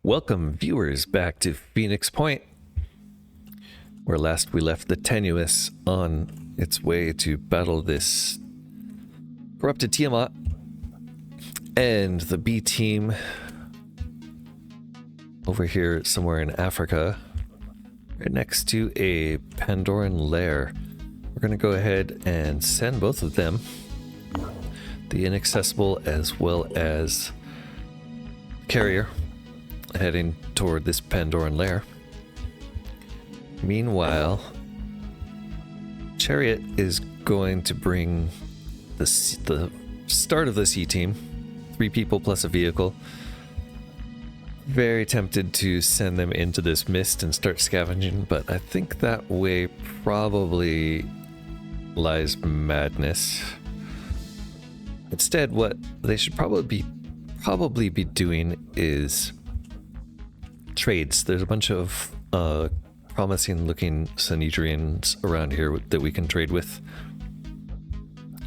Welcome, viewers, back to Phoenix Point, where last we left the Tenuous on its way to battle this corrupted Tiamat, and the B team over here somewhere in Africa, right next to a Pandoran Lair. We're going to go ahead and send both of them, the Inaccessible as well as Carrier, heading toward this Pandoran Lair. Meanwhile, Chariot is going to bring the start of the C team, 3 people plus a vehicle. Very tempted to send them into this mist and start scavenging, but I think that way probably lies madness. Instead, what they should probably be doing is trades. There's a bunch of promising looking Sanhedrians around here that we can trade with.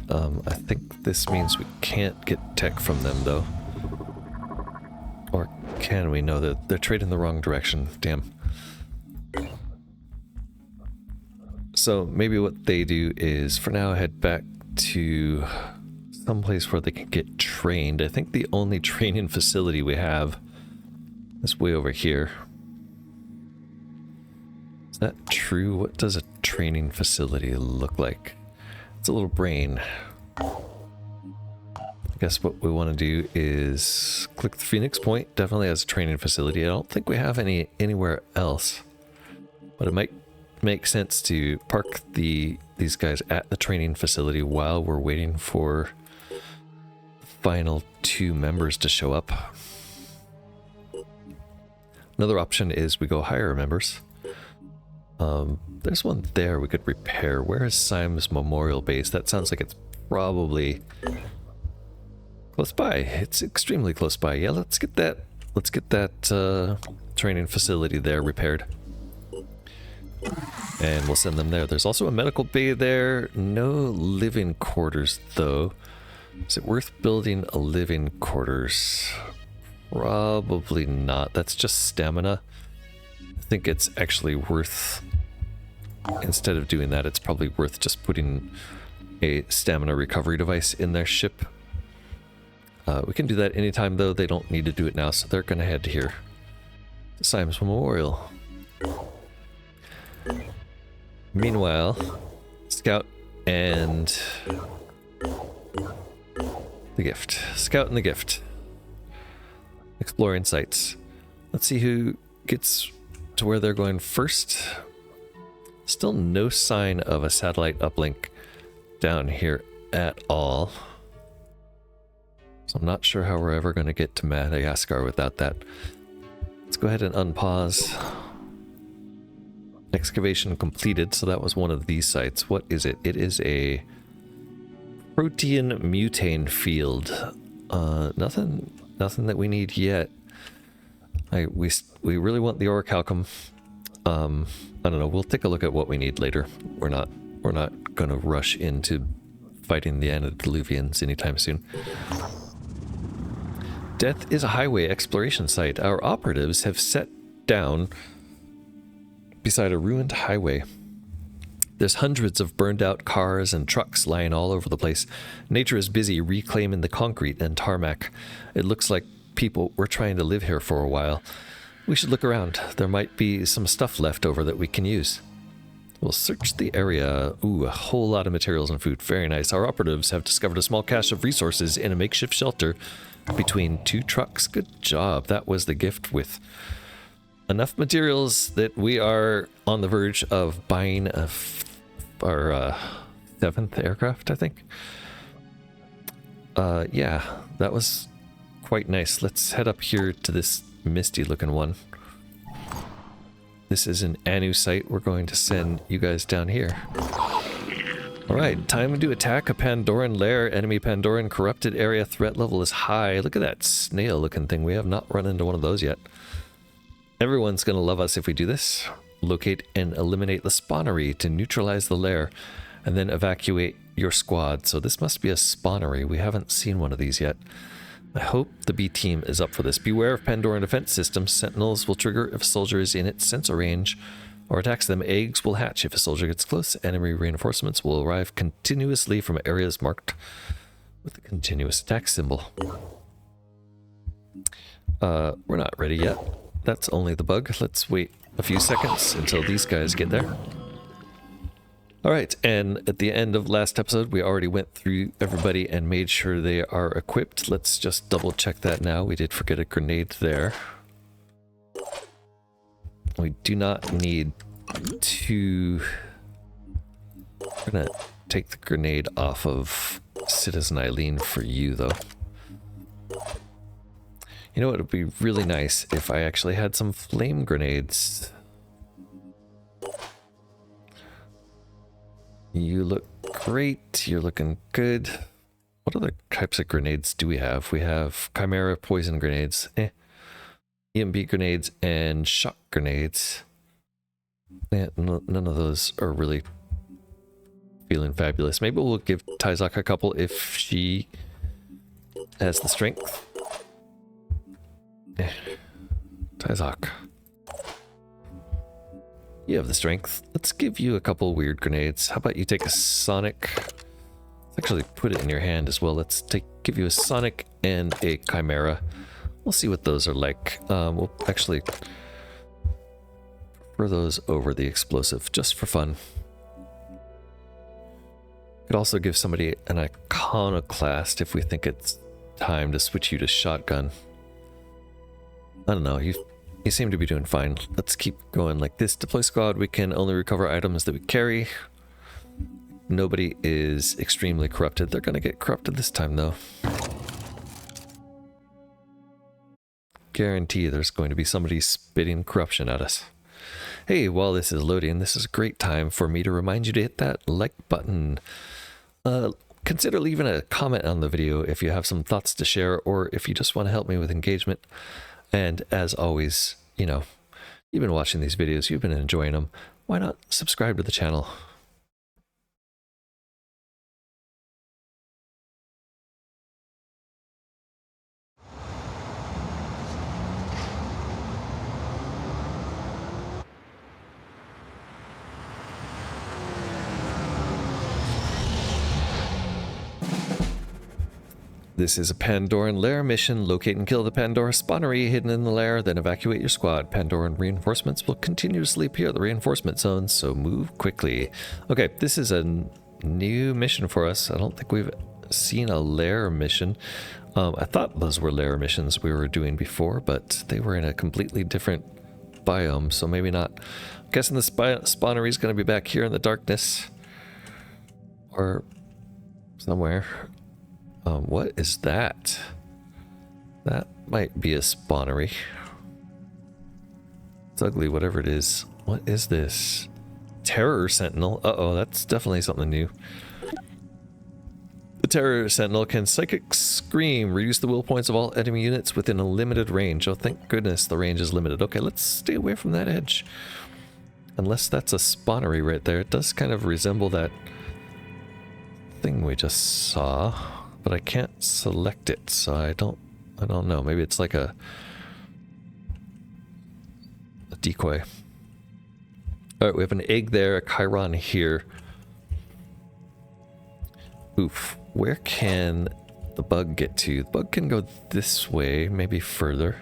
I think this means we can't get tech from them though. Or can we? No, they're trading the wrong direction. Damn. So maybe what they do is for now head back to someplace where they can get trained. I think the only training facility we have is way over here. Is that true? What does a training facility look like? It's a little brain. I guess what we want to do is click the Phoenix Point. Definitely has a training facility. I don't think we have anywhere else, but it might make sense to park these guys at the training facility while we're waiting for the final 2 members to show up. Another option is we go hire members. There's one there we could repair. Where is Symes Memorial Base? That sounds like it's probably close by. It's extremely close by. Yeah, let's get that training facility there repaired. And we'll send them there. There's also a medical bay there. No living quarters though. Is it worth building a living quarters? Probably not. That's just stamina. I think it's actually worth, instead of doing that, it's probably worth just putting a stamina recovery device in their ship. We can do that anytime though. They don't need to do it now, so they're gonna head here. Symes Memorial. Meanwhile, Scout and the Gift. Scout and the Gift. Exploring sites. Let's see who gets to where they're going first. Still no sign of a satellite uplink down here at all. So I'm not sure how we're ever going to get to Madagascar without that. Let's go ahead and unpause. Excavation completed, so that was one of these sites. What is it? It is a protein mutane field. Nothing that we need yet. We really want the orichalcum. I don't know. We'll take a look at what we need later. We're not going to rush into fighting the antediluvians anytime soon. Death is a highway exploration site. Our operatives have set down beside a ruined highway. There's hundreds of burned out cars and trucks lying all over the place. Nature is busy reclaiming the concrete and tarmac. It looks like people were trying to live here for a while. We should look around. There might be some stuff left over that we can use. We'll search the area. Ooh, a whole lot of materials and food. Very nice. Our operatives have discovered a small cache of resources in a makeshift shelter between 2 trucks. Good job. That was the Gift with enough materials that we are on the verge of buying our 7th aircraft, I think. Yeah, that was quite nice. Let's head up here to this misty looking one. This is an Anu site. We're going to send you guys down here. Alright, time to attack a Pandoran Lair. Enemy Pandoran corrupted area. Threat level is high. Look at that snail looking thing. We have not run into one of those yet. Everyone's going to love us if we do this. Locate and eliminate the Spawnery to neutralize the lair, and then evacuate your squad. So this must be a Spawnery. We haven't seen one of these yet. I hope the B team is up for this. Beware of Pandoran defense systems. Sentinels will trigger if a soldier is in its sensor range or attacks them. Eggs will hatch if a soldier gets close. Enemy reinforcements will arrive continuously from areas marked with the continuous attack symbol. We're not ready yet. That's only the bug. Let's wait a few seconds until these guys get there. Alright, and at the end of last episode, we already went through everybody and made sure they are equipped. Let's just double check that now. We did forget a grenade there. We do not need to... We're gonna take the grenade off of Citizen Eileen for you, though. You know what would be really nice if I actually had some flame grenades. You look great. You're looking good. What other types of grenades do we have? We have Chimera poison grenades, EMB grenades, and shock grenades. Yeah, none of those are really feeling fabulous. Maybe we'll give Tyzok a couple if she has the strength. Tyzok, you have the strength. Let's give you a couple weird grenades. How about you take a sonic? Let's actually put it in your hand as well. Let's give you a sonic and a chimera. We'll see what those are like. We'll actually prefer those over the explosive, just for fun. Could also give somebody an iconoclast if we think it's time to switch you to shotgun. I don't know, you seem to be doing fine. Let's keep going like this. Deploy squad, we can only recover items that we carry. Nobody is extremely corrupted. They're gonna get corrupted this time though. Guarantee there's going to be somebody spitting corruption at us. Hey, while this is loading, this is a great time for me to remind you to hit that like button. Consider leaving a comment on the video if you have some thoughts to share, or if you just want to help me with engagement. And as always, you know, you've been watching these videos, you've been enjoying them. Why not subscribe to the channel? This is a Pandoran Lair mission. Locate and kill the Pandora Spawnery hidden in the lair, then evacuate your squad. Pandoran reinforcements will continuously appear at the reinforcement zones, so move quickly. Okay, this is a new mission for us. I don't think we've seen a lair mission. I thought those were lair missions we were doing before, but they were in a completely different biome, so maybe not. I'm guessing the Spawnery is going to be back here in the darkness. Or somewhere. What is that? That might be a Spawnery. It's ugly, whatever it is. What is this? Terror Sentinel. Uh-oh, that's definitely something new. The Terror Sentinel can psychic scream, reduce the will points of all enemy units within a limited range. Oh, thank goodness the range is limited. Okay, let's stay away from that edge. Unless that's a Spawnery right there. It does kind of resemble that thing we just saw. But I can't select it, so I don't know. Maybe it's like a decoy. Alright, we have an egg there, a Chiron here. Oof. Where can the bug get to? The bug can go this way, maybe further.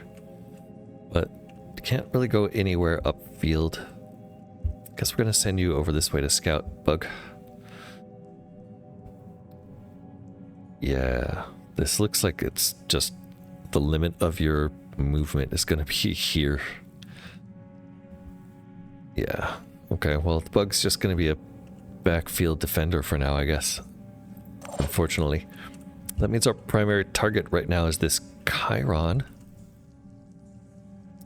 But can't really go anywhere upfield. Guess we're gonna send you over this way to scout, bug. Yeah, this looks like it's just the limit of your movement is going to be here. Yeah, okay, well, the bug's just going to be a backfield defender for now, I guess. Unfortunately. That means our primary target right now is this Chiron.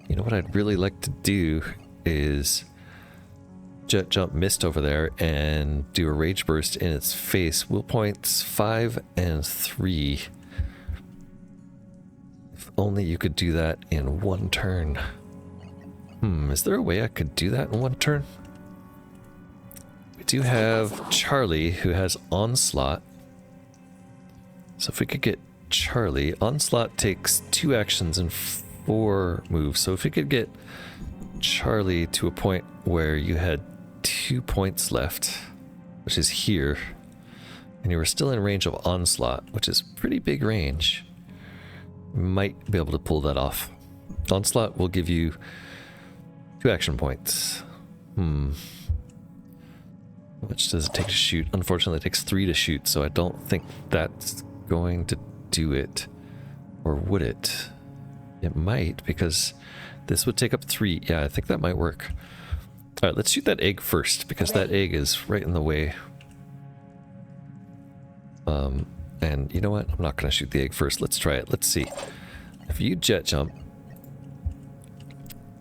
You know what I'd really like to do is jet jump mist over there and do a rage burst in its face. Will points 5 and 3. If only you could do that in one turn. Is there a way I could do that in one turn? We do have Charlie who has onslaught. So if we could get Charlie. Onslaught takes 2 actions and 4 moves. So if you could get Charlie to a point where you had 2 points left, which is here, and you were still in range of Onslaught, which is pretty big range, you might be able to pull that off. Onslaught will give you 2 action points. How much does it take to shoot? Unfortunately, it takes 3 to shoot, so I don't think that's going to do it. Or would it? It might, because this would take up 3. Yeah, I think that might work. Alright, let's shoot that egg first, because that egg is right in the way. And you know what? I'm not going to shoot the egg first. Let's try it. Let's see. If you jet jump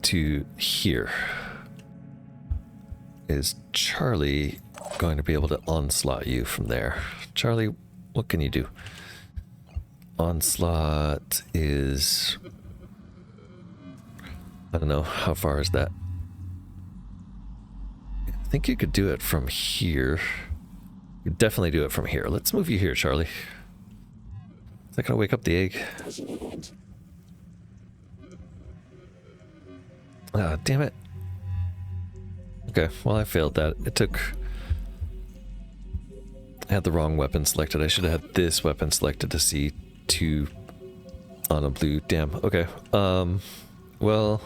to here, is Charlie going to be able to onslaught you from there? Charlie, what can you do? Onslaught is... I don't know, how far is that? I think you could do it from here. You could definitely do it from here. Let's move you here, Charlie. Is that gonna wake up the egg? Ah, damn it. Okay, well I failed that. I had the wrong weapon selected. I should have had this weapon selected to see 2 on a blue. Damn, okay. Well...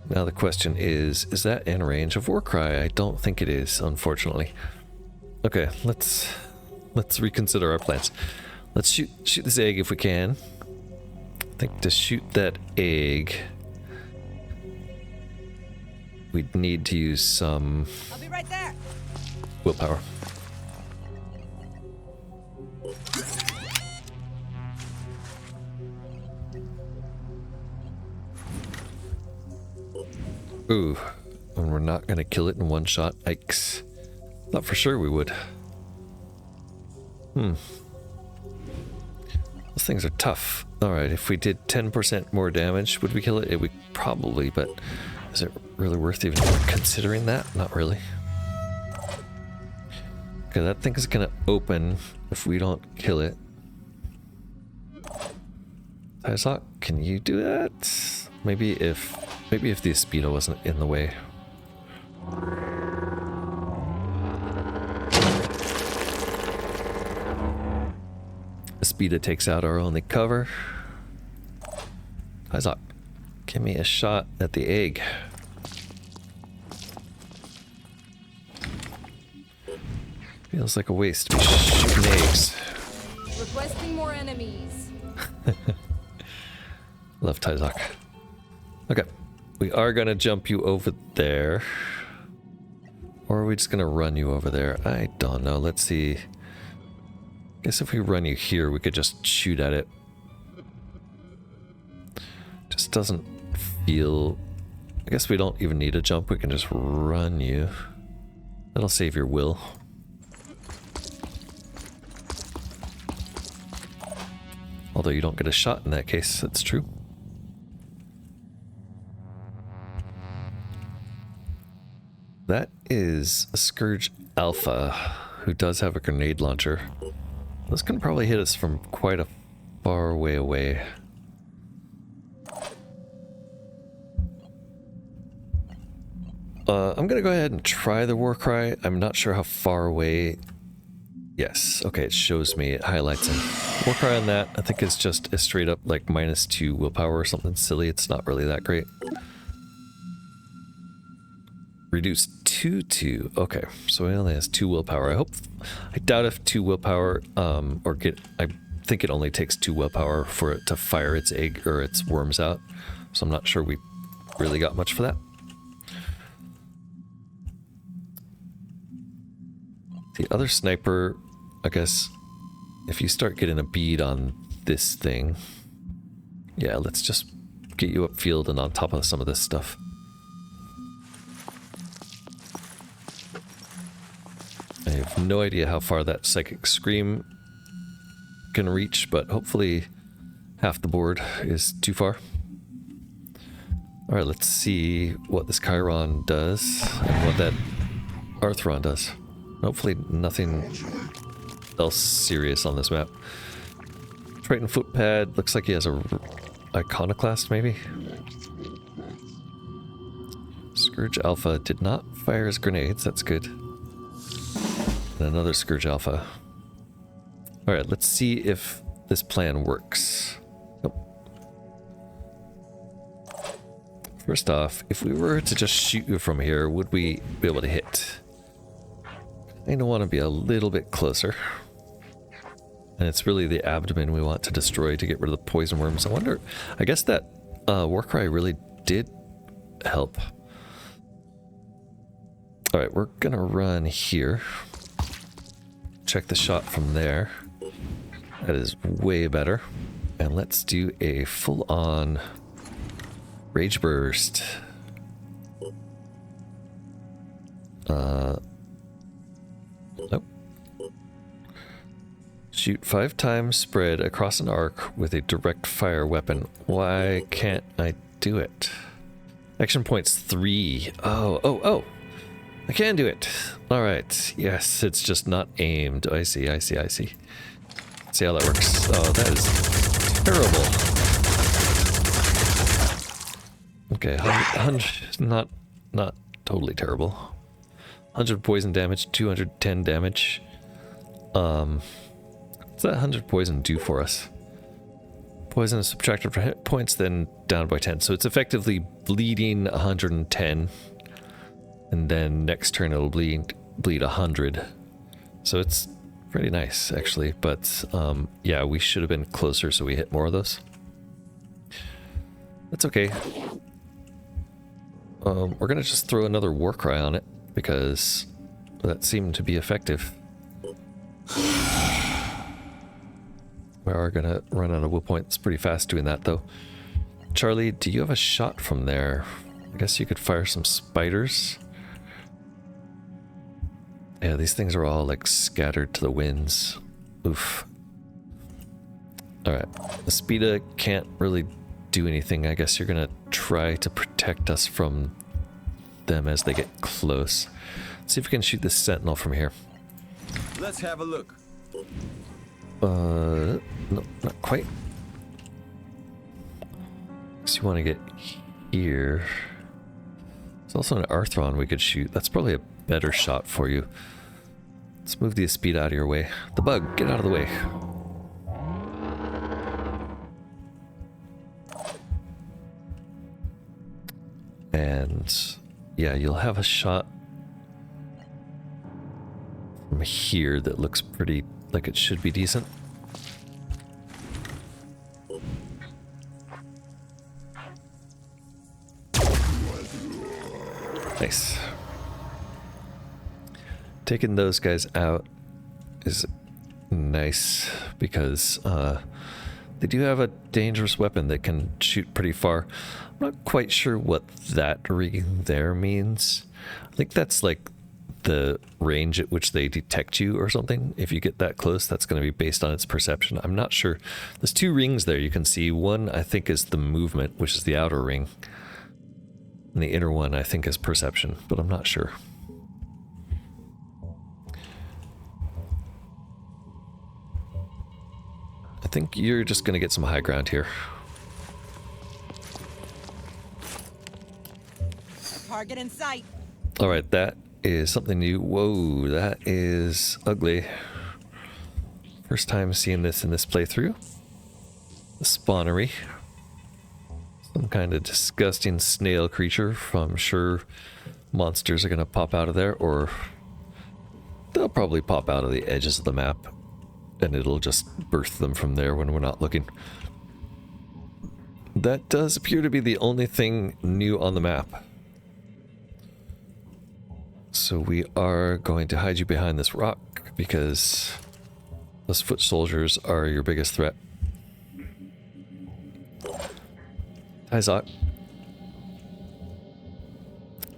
Now the question is that in range of Warcry? I don't think it is, unfortunately. Okay, let's reconsider our plans. Let's shoot this egg if we can. I think to shoot that egg, we'd need to use some... I'll be right there. Willpower. Ooh, and we're not gonna kill it in one shot. Yikes. Thought for sure we would. Those things are tough. Alright, if we did 10% more damage, would we kill it? It would probably, but is it really worth even considering that? Not really. Okay, that thing is gonna open if we don't kill it. Tysock, can you do that? Maybe if the Aspida wasn't in the way. Aspida takes out our only cover. Tysock, give me a shot at the egg. Feels like a waste to be shooting eggs. Requesting more enemies. Love Tysock. Okay, we are gonna jump you over there. Or are we just gonna run you over there? I don't know, let's see. Guess if we run you here, we could just shoot at it. Just doesn't feel... I guess we don't even need a jump, we can just run you. That'll save your will. Although you don't get a shot in that case, that's true. That is a Scourge Alpha, who does have a grenade launcher. This can probably hit us from quite a far way away. I'm gonna go ahead and try the Warcry. I'm not sure how far away. Yes, okay, it shows me, it highlights him. Warcry on that, I think it's just a straight up like -2 willpower or something silly. It's not really that great. Reduce 2-2. Okay, so he only has 2 willpower. I doubt if 2 willpower, I think it only takes 2 willpower for it to fire its egg or its worms out. So I'm not sure we really got much for that. The other sniper, I guess, if you start getting a bead on this thing, yeah, let's just get you upfield and on top of some of this stuff. I have no idea how far that Psychic Scream can reach, but hopefully half the board is too far. Alright, let's see what this Chiron does and what that Arthron does. Hopefully nothing else serious on this map. Triton footpad, looks like he has a iconoclast maybe. Scourge Alpha did not fire his grenades, that's good. And another Scourge Alpha. Alright, let's see if this plan works. Nope. First off, if we were to just shoot you from here, would we be able to hit? I want to be a little bit closer. And it's really the abdomen we want to destroy to get rid of the poison worms. I wonder, I guess that Warcry really did help. Alright, we're gonna run here. Check the shot from there. That is way better. And let's do a full-on Rage Burst. Nope. Shoot 5 times spread across an arc with a direct fire weapon. Why can't I do it? Action points 3. Oh. I can do it. Alright. Yes, it's just not aimed. I see. See how that works. Oh, that is terrible. Okay, 100, not totally terrible. 100 poison damage, 210 damage. What's that 100 poison do for us? Poison is subtracted from hit points, then down by 10. So it's effectively bleeding 110. And then next turn it'll bleed 100. So it's pretty nice, actually. But yeah, we should have been closer so we hit more of those. That's okay. We're gonna just throw another Warcry on it, because that seemed to be effective. We are gonna run out of will points pretty fast doing that, though. Charlie, do you have a shot from there? I guess you could fire some spiders. Yeah, these things are all like scattered to the winds. Oof. Alright, the Speeda can't really do anything. I guess you're gonna try to protect us from them as they get close. Let's see if we can shoot this sentinel from here. Let's have a look. No, not quite. So you want to get here. There's also an Arthron we could shoot. That's probably a better shot for you. Let's move the speed out of your way. The bug, get out of the way. And yeah, you'll have a shot from here that looks pretty like it should be decent. Nice. Taking those guys out is nice because they do have a dangerous weapon that can shoot pretty far. I'm not quite sure what that ring there means. I think that's like the range at which they detect you or something. If you get that close, that's going to be based on its perception. I'm not sure. There's 2 rings there you can see. One I think is the movement, which is the outer ring. And the inner one I think is perception, but I'm not sure. I think you're just going to get some high ground here. Target in sight. Alright, that is something new. Whoa, that is ugly. First time seeing this in this playthrough. The Spawnery. Some kind of disgusting snail creature. I'm sure monsters are going to pop out of there, or they'll probably pop out of the edges of the map, and it'll just birth them from there when we're not looking. That does appear to be the only thing new on the map. So we are going to hide you behind this rock because those foot soldiers are your biggest threat. Tyzok.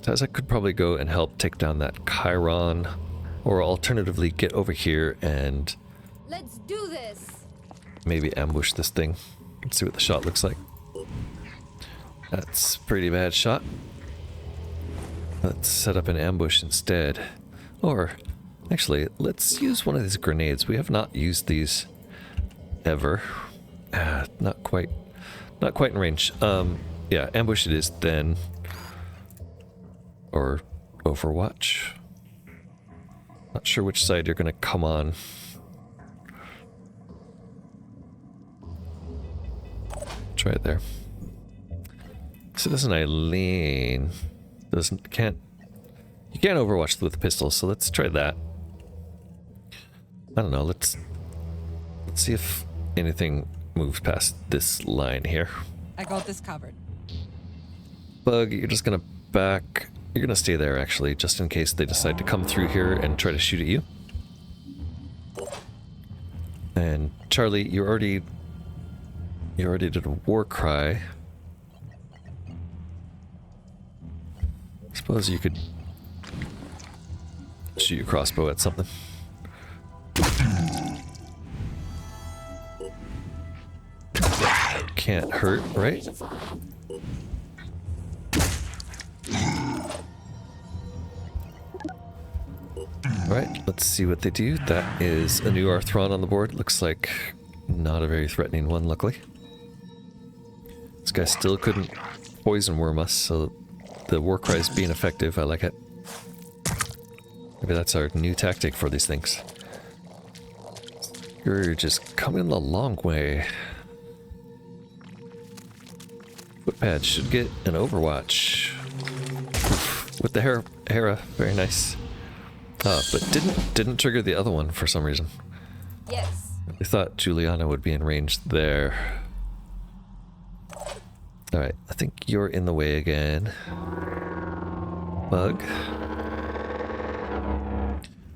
Tyzok could probably go and help take down that Chiron, or alternatively get over here and Let's do this. maybe ambush this thing. Let's see what the shot looks like. That's a pretty bad shot. Let's set up an ambush instead. Or Actually, let's use one of these grenades. We have not used these ever. Not quite in range. Yeah, ambush it is then. Or Overwatch. Not sure which side you're gonna come on. Try it there. Citizen Eileen can't Overwatch with the pistol, so let's try that. I don't know, let's see if anything moves past this line here. I got this covered. Bug, you're just gonna back. You're gonna stay there actually, just in case they decide to come through here and try to shoot at you. And Charlie, you already did a war cry. Suppose you could shoot your crossbow at something. Can't hurt, right? Alright, let's see what they do. That is a new Arthron on the board. Looks like not a very threatening one, luckily. This guy still couldn't poison worm us, so the war cry is being effective. I like it. Maybe that's our new tactic for these things. You're just coming a long way. Footpad should get an Overwatch. Oof, with the Hera, very nice. But didn't trigger the other one for some reason. Yes. I thought Juliana would be in range there. Alright, I think you're in the way again. Bug.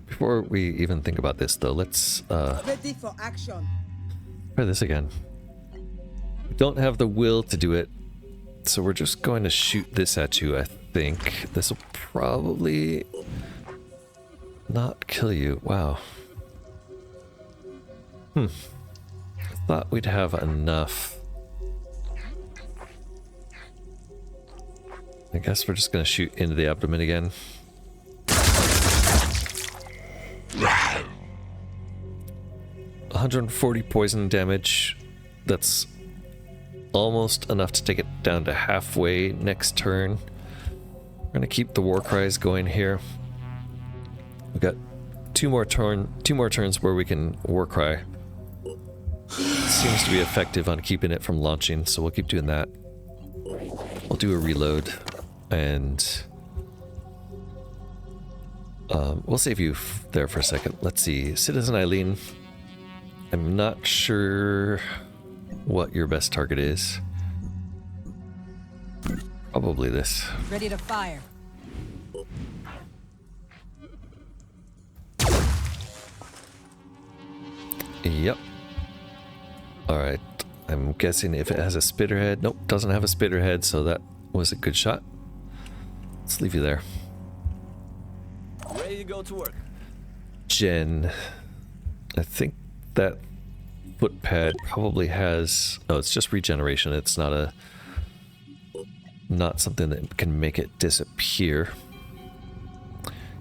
Before we even think about this though, let's Ready for action. try this again. We don't have the will to do it, so we're just going to shoot this at you, I think. This will probably not kill you. Wow. I thought we'd have enough. I guess we're just gonna shoot into the abdomen again. Right. 140 poison damage. That's almost enough to take it down to halfway next turn. We're gonna keep the war cries going here. We've got two more turns where we can war cry. Seems to be effective on keeping it from launching, so we'll keep doing that. We'll do a reload, and we'll save you there for a second. Let's see, Citizen Eileen. I'm not sure what your best target is. Probably this. Ready to fire. Yep. Alright. I'm guessing if it has a spitterhead. Nope, doesn't have a spitterhead, so that was a good shot. Let's leave you there. Ready to go to work. Jen. I think that footpad probably has... Oh, it's just regeneration. It's not something that can make it disappear.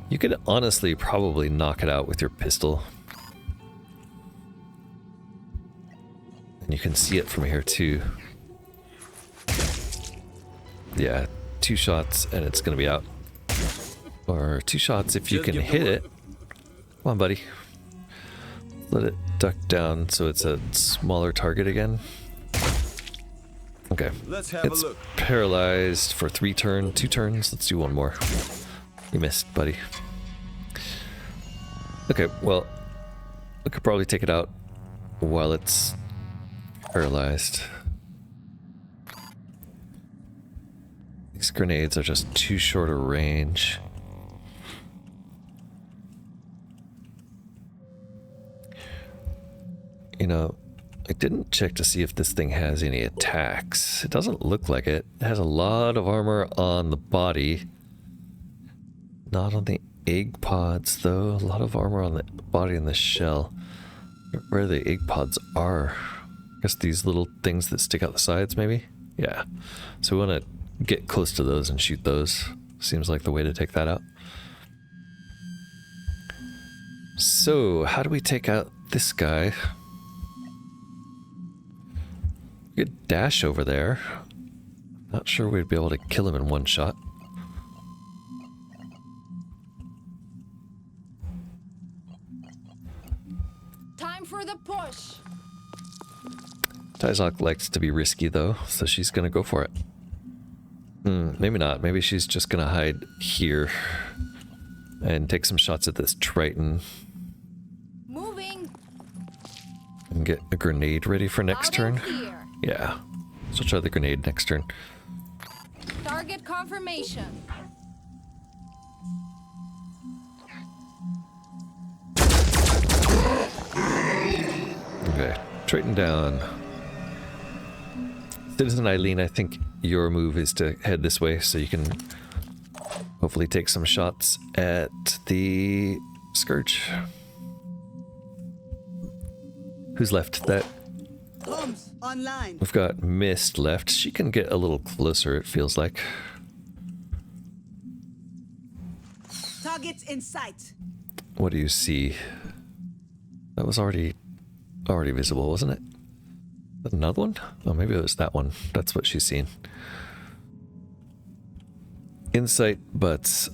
You could honestly probably knock it out with your pistol. And you can see it from here too. Yeah, 2 shots and it's gonna be out. Or 2 shots if you can hit it. Come on, buddy. Let it duck down so it's a smaller target again. Okay. Let's have It's a look. paralyzed for 2 turns. Let's do one more. You missed, buddy. Okay, well, we could probably take it out while it's paralyzed. These grenades are just too short a range. You know, I didn't check to see if this thing has any attacks. It doesn't look like it. It has a lot of armor on the body. Not on the egg pods, though. A lot of armor on the body and the shell. Where the egg pods are. I guess these little things that stick out the sides, maybe? Yeah. So we want to get close to those and shoot those. Seems like the way to take that out. So, how do we take out this guy? We could dash over there. Not sure we'd be able to kill him in one shot. Time for the push. Tyzok likes to be risky though, so she's gonna go for it. Maybe not. Maybe she's just gonna hide here and take some shots at this Triton. Moving. And get a grenade ready for next turn. Here. Yeah. So try the grenade next turn. Target confirmation. Okay. Triton down. Citizen Eileen, I think your move is to head this way so you can hopefully take some shots at the Scourge. Who's left? That Bombs online. we've got Mist left. She can get a little closer, it feels like. Targets in sight. What do you see? That was already visible, wasn't it? Another one? Oh, maybe it was that one. That's what she's seen. Insight, but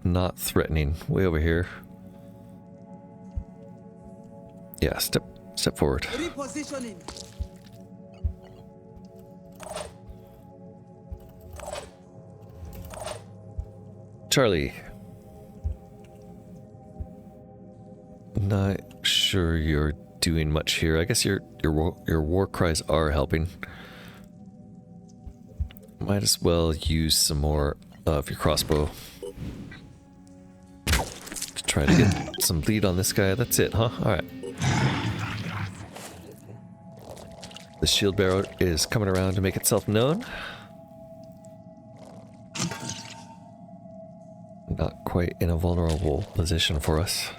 not threatening. Way over here. Yeah, step forward. Repositioning. Charlie. Not sure you're doing much here. I guess your war cries are helping. Might as well use some more of your crossbow to try to get some lead on this guy. That's it, huh? All right. The shield bearer is coming around to make itself known. Not quite in a vulnerable position for us.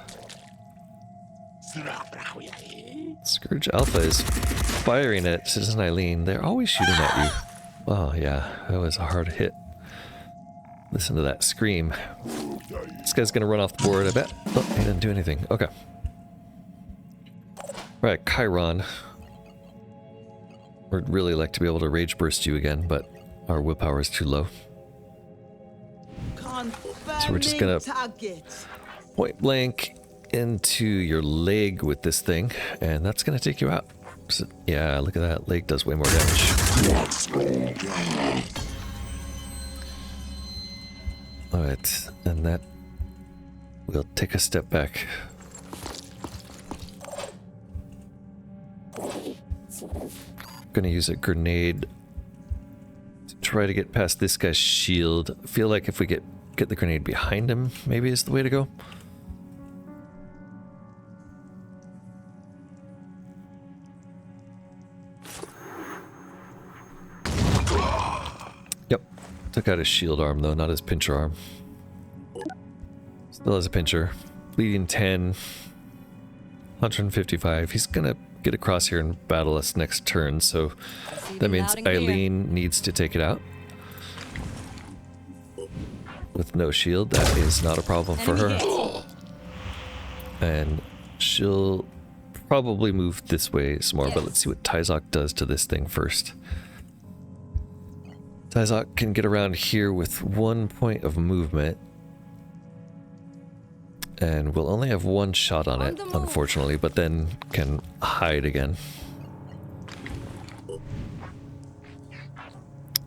Scourge Alpha is firing at Citizen Eileen. They're always shooting at you. Oh yeah, that was a hard hit. Listen to that scream. This guy's gonna run off the board, I bet. Oh, he didn't do anything. Okay. Right, Chiron. We'd really like to be able to rage burst you again, but our willpower is too low. So we're just gonna point blank into your leg with this thing, and that's gonna take you out. So, yeah, look at that. Leg does way more damage. Alright, and that we'll take a step back. Gonna use a grenade to try to get past this guy's shield. I feel like if we get the grenade behind him, maybe is the way to go. Yep. Took out his shield arm though, not his pincher arm. Still has a pincher. Bleeding 10. 155. He's gonna get across here and battle us next turn, so that means Eileen needs to take it out. With no shield, that is not a problem for her. And she'll probably move this way some more, but let's see what Tyzok does to this thing first. Tyzok can get around here with 1 point of movement. And we'll only have one shot on it, unfortunately, but then can hide again.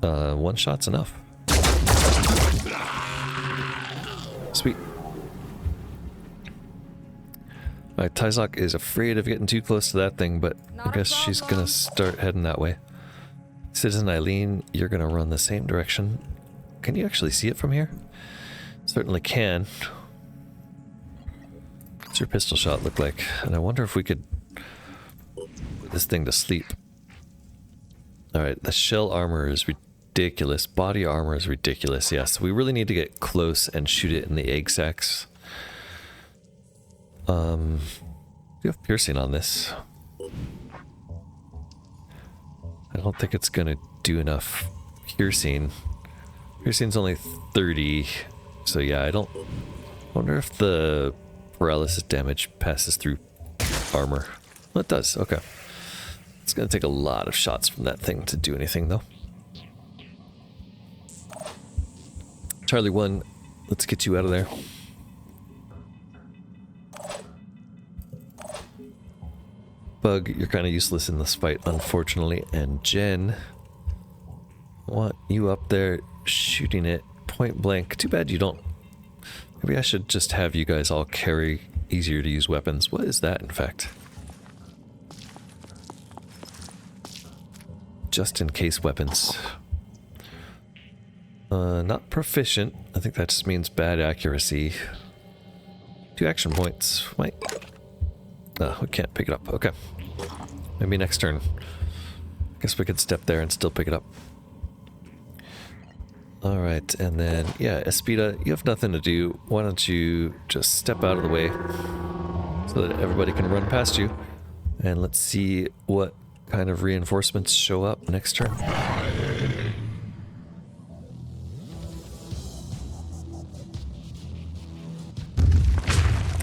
One shot's enough. Sweet. Alright, Tyzok is afraid of getting too close to that thing, but I guess she's gonna start heading that way. Citizen Eileen, you're gonna run the same direction. Can you actually see it from here? Certainly can. What's your pistol shot look like? And I wonder if we could put this thing to sleep. Alright, the shell armor is ridiculous. Body armor is ridiculous, yes. We really need to get close and shoot it in the egg sacs. Do you have piercing on this? I don't think it's gonna do enough piercing. Piercing's only 30. So yeah, I don't... wonder if the paralysis damage passes through armor. Well, it does. Okay. It's going to take a lot of shots from that thing to do anything, though. Charlie 1, let's get you out of there. Bug, you're kind of useless in this fight, unfortunately. And Jen, I want you up there shooting it point blank. Too bad you don't. Maybe I should just have you guys all carry easier to use weapons. What is that, in fact? Just in case weapons. Not proficient. I think that just means bad accuracy. 2 action points. Wait. We can't pick it up. Okay. Maybe next turn. Guess we could step there and still pick it up. Alright, and then, yeah, Espita, you have nothing to do. Why don't you just step out of the way so that everybody can run past you. And let's see what kind of reinforcements show up next turn.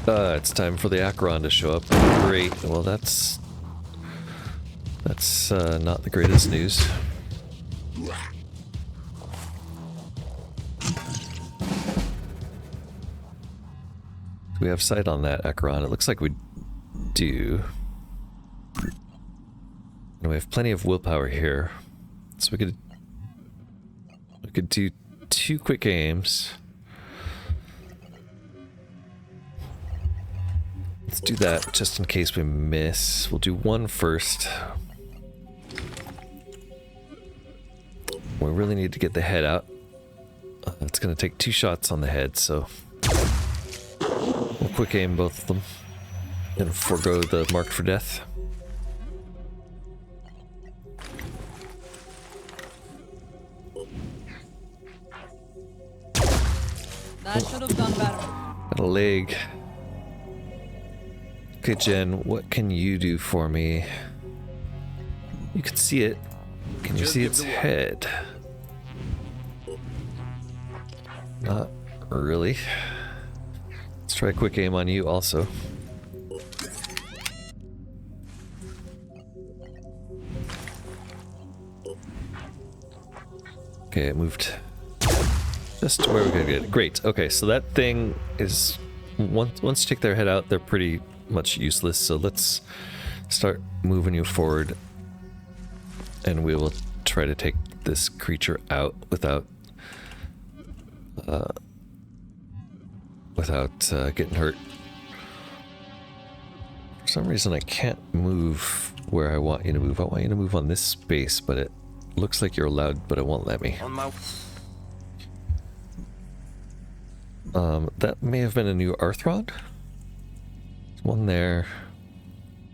It's time for the Acheron to show up. Great. Well, that's not the greatest news. Do we have sight on that Acheron? It looks like we do. And we have plenty of willpower here, so we could do 2 quick aims. Let's do that just in case we miss. We'll do 1 first. We really need to get the head out. It's going to take 2 shots on the head, so we'll quick aim both of them and forego the marked for death. That should have done better. Got a leg. Okay, Jen, what can you do for me? You can see it. Can you see its head? Not really. Let's try a quick aim on you also. Okay, it moved just to where we're gonna get it. Great. Okay, so that thing is once you take their head out, they're pretty much useless. So let's start moving you forward, and we will try to take this creature out without getting hurt. For some reason, I can't move where I want you to move. I want you to move on this space, but it looks like you're allowed, but it won't let me. On my... That may have been a new Arthrod. One there,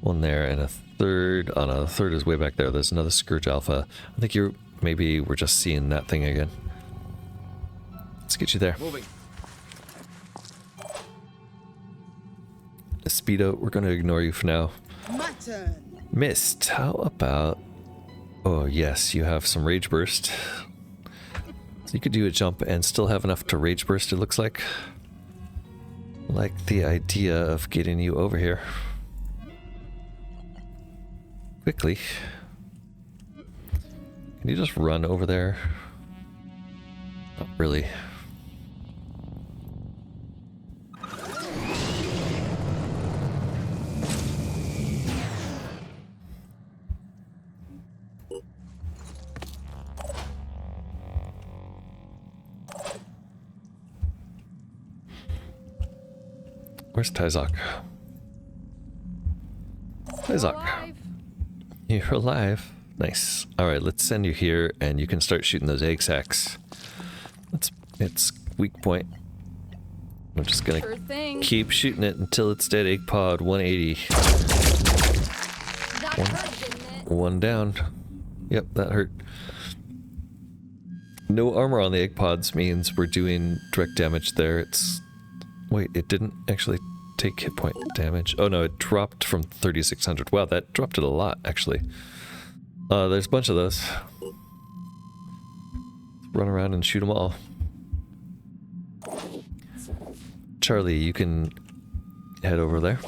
and a third. Oh no, the third is way back there. There's another Scourge Alpha. I think maybe we're just seeing that thing again. Let's get you there. Moving. Speedo, we're going to ignore you for now. My turn. Mist, how about... Oh yes, you have some Rage Burst. So you could do a jump and still have enough to Rage Burst, it looks like. Like the idea of getting you over here quickly. Can you just run over there? Not really. Where's Tyzok? Tyzok. You're alive. Nice. Alright, let's send you here and you can start shooting those egg sacs. It's weak point. I'm just gonna keep shooting it until it's dead. Egg pod 180. One down. Yep, that hurt. No armor on the egg pods means we're doing direct damage there. Wait, it didn't actually take hit point damage. Oh no, it dropped from 3600. Wow, that dropped it a lot, actually. There's a bunch of those. Run around and shoot them all. Charlie, you can head over there.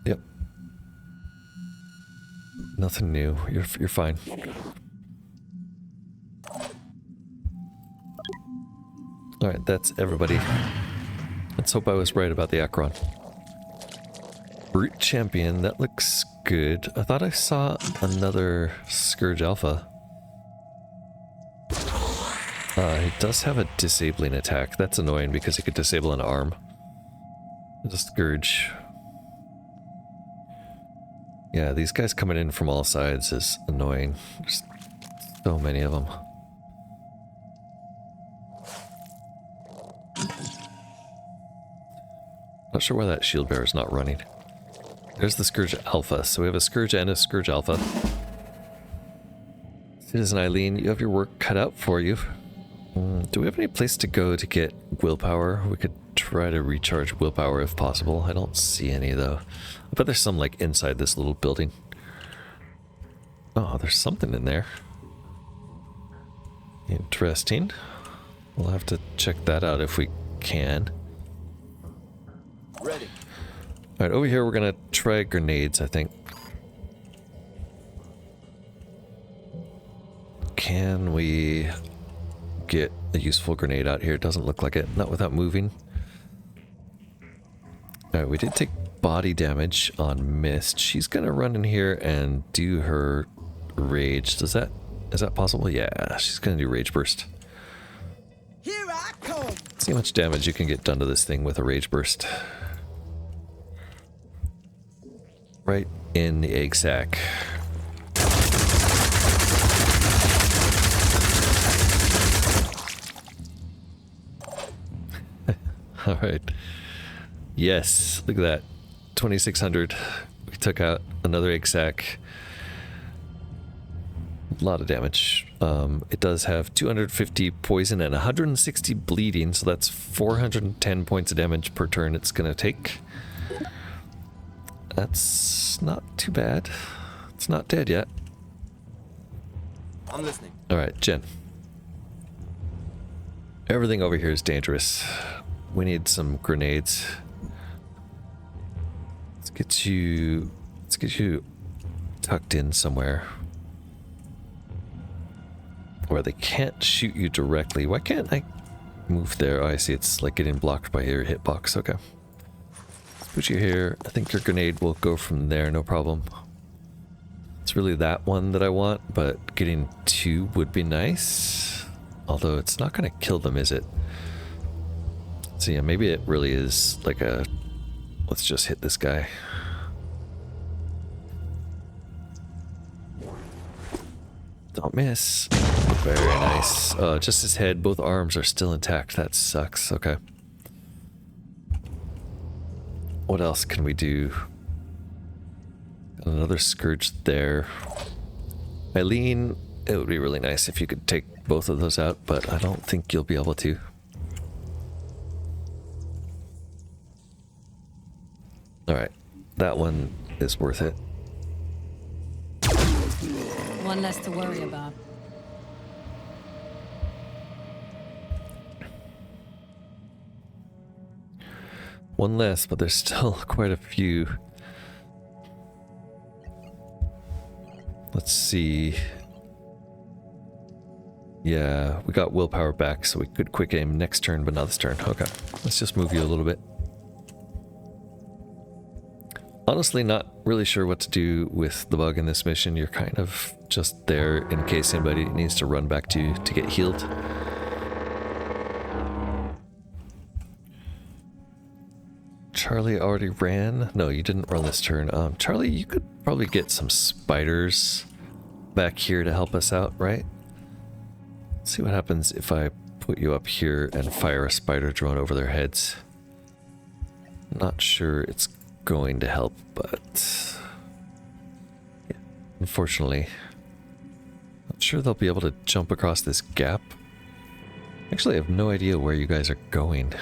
Yep. Nothing new. You're fine. Alright, that's everybody. Let's hope I was right about the Acheron. Brute Champion, that looks good. I thought I saw another Scourge Alpha. He does have a disabling attack. That's annoying because he could disable an arm. The Scourge. Yeah, these guys coming in from all sides is annoying. There's so many of them. Not sure why that shield bearer is not running. There's the Scourge Alpha. So we have a Scourge and a Scourge Alpha. Citizen Eileen, you have your work cut out for you. Do we have any place to go to get willpower? We could try to recharge willpower if possible. I don't see any though. I bet there's some like inside this little building. Oh, there's something in there. Interesting. We'll have to check that out if we can. Ready. Alright, over here we're gonna try grenades, I think. Can we get a useful grenade out here? It doesn't look like it. Not without moving. Alright, we did take body damage on Mist. She's gonna run in here and do her rage. Is that possible? Yeah, she's gonna do rage burst. Here I come. See how much damage you can get done to this thing with a rage burst. Right in the egg sac. Alright. Yes, look at that. 2600. We took out another egg sac. A lot of damage. It does have 250 poison and 160 bleeding, so that's 410 points of damage per turn it's gonna take. That's not too bad. It's not dead yet. I'm listening. Alright, Jen. Everything over here is dangerous. We need some grenades. Let's get you tucked in somewhere where they can't shoot you directly. Why can't I move there? Oh, I see. It's like getting blocked by your hitbox. Okay. Let's put you here. I think your grenade will go from there, no problem. It's really that one that I want, but getting two would be nice. Although it's not going to kill them, is it? So yeah, maybe it really is like a... Let's just hit this guy. Don't miss. Very nice. Just his head. Both arms are still intact. That sucks. Okay. What else can we do? Another Scourge there. Eileen, it would be really nice if you could take both of those out, but I don't think you'll be able to. Alright, that one is worth it. One less to worry about. One less, but there's still quite a few. Let's see. Yeah, we got willpower back, so we could quick aim next turn, but not this turn. Okay, let's just move you a little bit. Honestly, not really sure what to do with the bug in this mission. You're kind of just there in case anybody needs to run back to you to get healed. Charlie already ran? No, you didn't run this turn. Charlie, you could probably get some spiders back here to help us out, right? Let's see what happens if I put you up here and fire a spider drone over their heads. Not sure it's going to help, but yeah, unfortunately, not sure they'll be able to jump across this gap. Actually, I have no idea where you guys are going.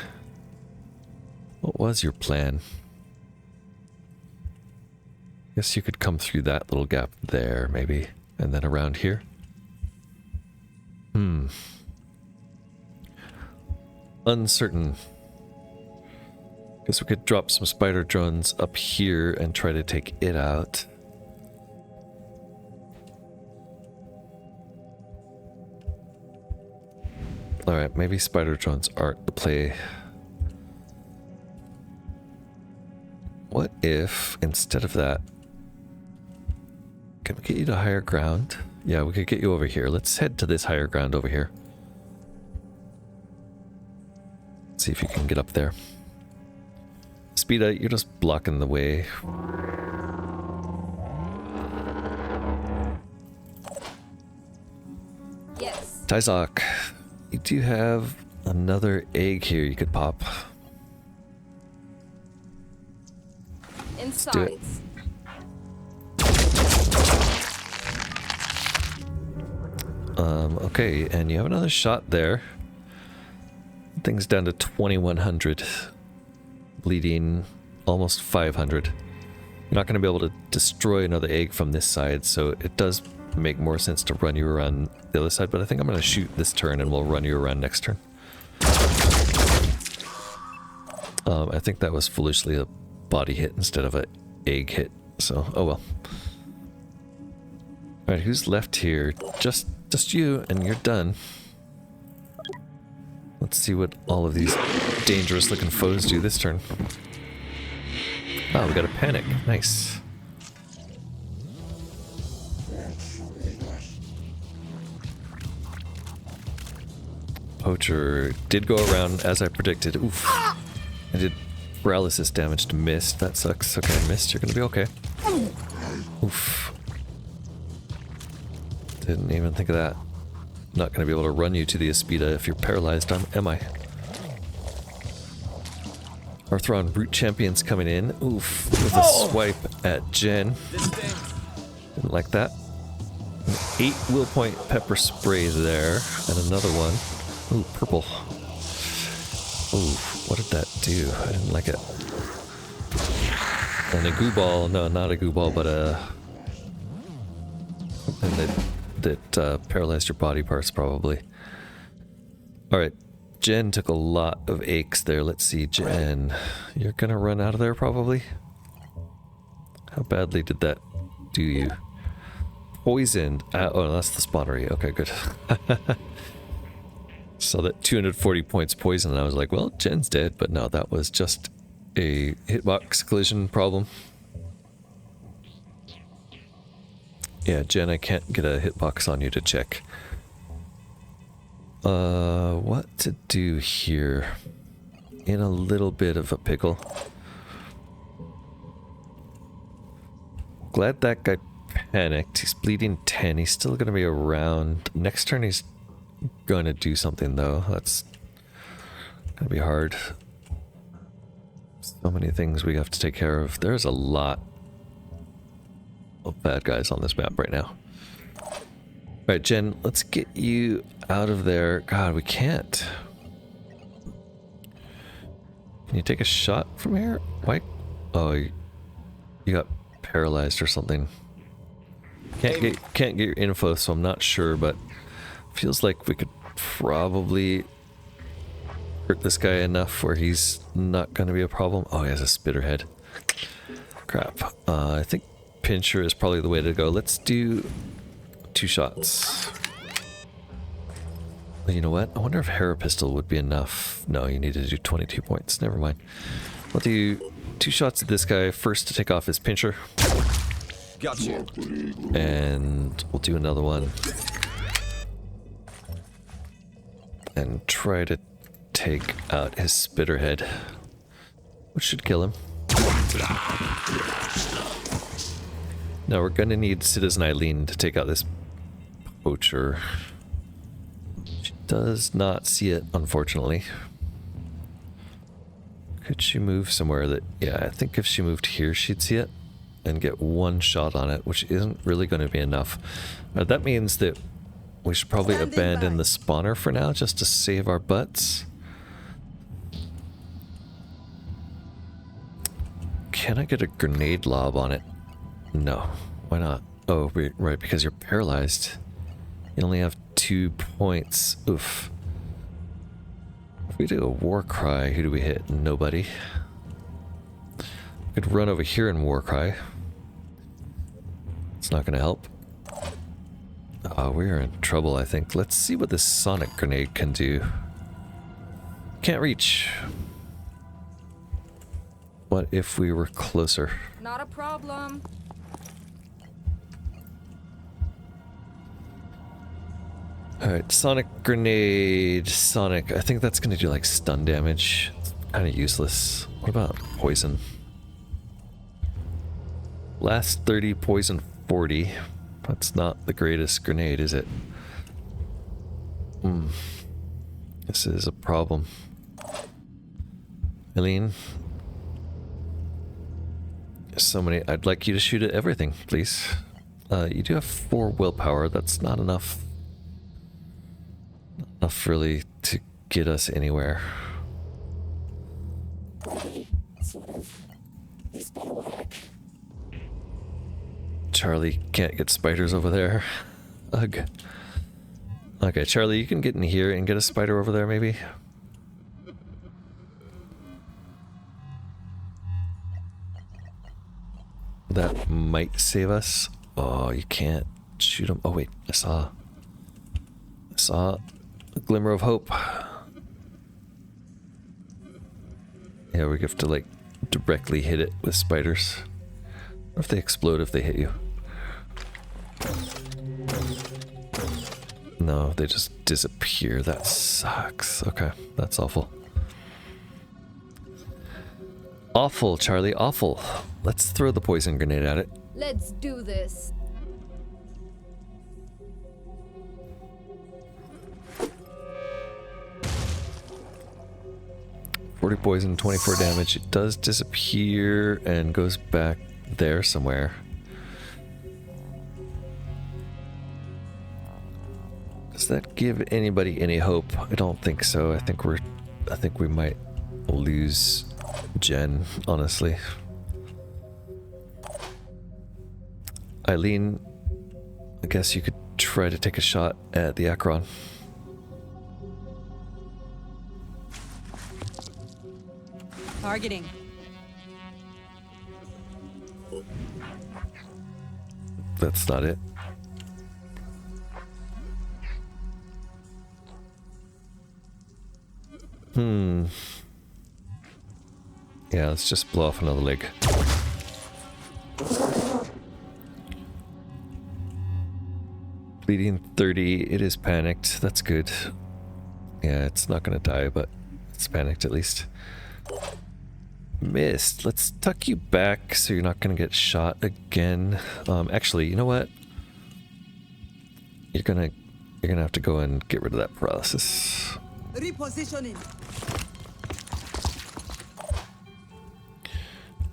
What was your plan? Guess you could come through that little gap there, maybe, and then around here. uncertain. Guess we could drop some spider drones up here and try to take it out. Alright, maybe spider drones aren't the play. What if, instead of that, can we get you to higher ground? Yeah, we could get you over here. Let's head to this higher ground over here. See if you can get up there. Speeda, you're just blocking the way. Yes. Tyzok, you do have another egg here you could pop. Inside. Do it. Okay, and you have another shot there. Things down to 2100, bleeding almost 500. You're not going to be able to destroy another egg from this side, so it does make more sense to run you around the other side, but I think I'm going to shoot this turn and we'll run you around next turn. I think that was foolishly a body hit instead of an egg hit, so oh well. Alright, who's left here? Just you, and you're done. Let's see what all of these dangerous looking foes do this turn. Oh, we got a panic. Nice. Poacher did go around as I predicted. Oof. I did paralysis damage to Mist. That sucks. Okay, Mist, you're gonna be okay. Oof. Didn't even think of that. Not gonna be able to run you to the Aspida if you're paralyzed, am I? Arthron Brute Champion's coming in. Oof. With a swipe at Jen. Didn't like that. An 8 will point pepper spray there. And another one. Ooh, purple. Ooh, what did that do? I didn't like it. And a goo ball. No, not a goo ball, but a... something that paralyzed your body parts, probably. Alright. Jen took a lot of aches there. Let's see, Jen. You're gonna run out of there, probably? How badly did that do you? Poisoned. Oh, that's the spawnery. Okay, good. So that 240 points poison, and I was like, well, Jen's dead. But no, that was just a hitbox collision problem. Yeah, Jen, I can't get a hitbox on you to check. What to do here? In a little bit of a pickle. Glad that guy panicked. He's bleeding 10. He's still gonna be around. Next turn he's gonna do something though. That's gonna be hard. So many things we have to take care of. There's a lot of bad guys on this map right now. Alright, Jen, let's get you out of there. God, we can't. Can you take a shot from here? Why? Oh, you got paralyzed or something. Can't get your info, so I'm not sure, but feels like we could probably hurt this guy enough where he's not going to be a problem. Oh, he has a spitter head. Crap. I think Pincher is probably the way to go. Let's do 2 shots. Well, you know what? I wonder if Hera Pistol would be enough. No, you need to do 22 points. Never mind. We'll do 2 shots at this guy. First to take off his Pincher. Gotcha. And we'll do another one. And try to take out his spitter head, which should kill him. Now we're gonna need Citizen Eileen to take out this poacher. She does not see it, unfortunately. Could she move somewhere that... yeah, I think if she moved here, she'd see it and get 1 shot on it, which isn't really going to be enough. That means that we should probably abandon the spawner for now, just to save our butts. Can I get a grenade lob on it? No. Why not? Oh, right, because you're paralyzed. You only have 2 points. Oof. If we do a war cry, who do we hit? Nobody. We could run over here and war cry. It's not gonna help. Oh, we're in trouble, I think. Let's see what this sonic grenade can do. Can't reach. What if we were closer? Not a problem. Alright, sonic grenade. Sonic. I think that's gonna do like stun damage. It's kind of useless. What about poison? Last 30, poison 40. That's not the greatest grenade, is it? This is a problem. Eileen? So many. I'd like you to shoot at everything, please. You do have 4 willpower. That's not enough. Not enough really to get us anywhere. Charlie can't get spiders over there. Ugh. Okay, Charlie, you can get in here and get a spider over there, maybe? That might save us. Oh, you can't shoot him. Oh, wait, I saw a glimmer of hope. Yeah, we have to, like, directly hit it with spiders. What if they explode if they hit you? No, they just disappear. That sucks. Okay, that's awful. Awful, Charlie, awful. Let's throw the poison grenade at it. Let's do this. $40 poison, 24 damage. It does disappear and goes back there somewhere. Does that give anybody any hope? I don't think so. I think we might lose Jen, honestly. Eileen, I guess you could try to take a shot at the Acheron. Targeting. That's not it. Yeah, let's just blow off another leg. Bleeding 30, it is panicked. That's good. Yeah, it's not gonna die, but it's panicked at least. Missed. Let's tuck you back so you're not gonna get shot again. Actually, you know what? You're gonna have to go and get rid of that paralysis. Repositioning.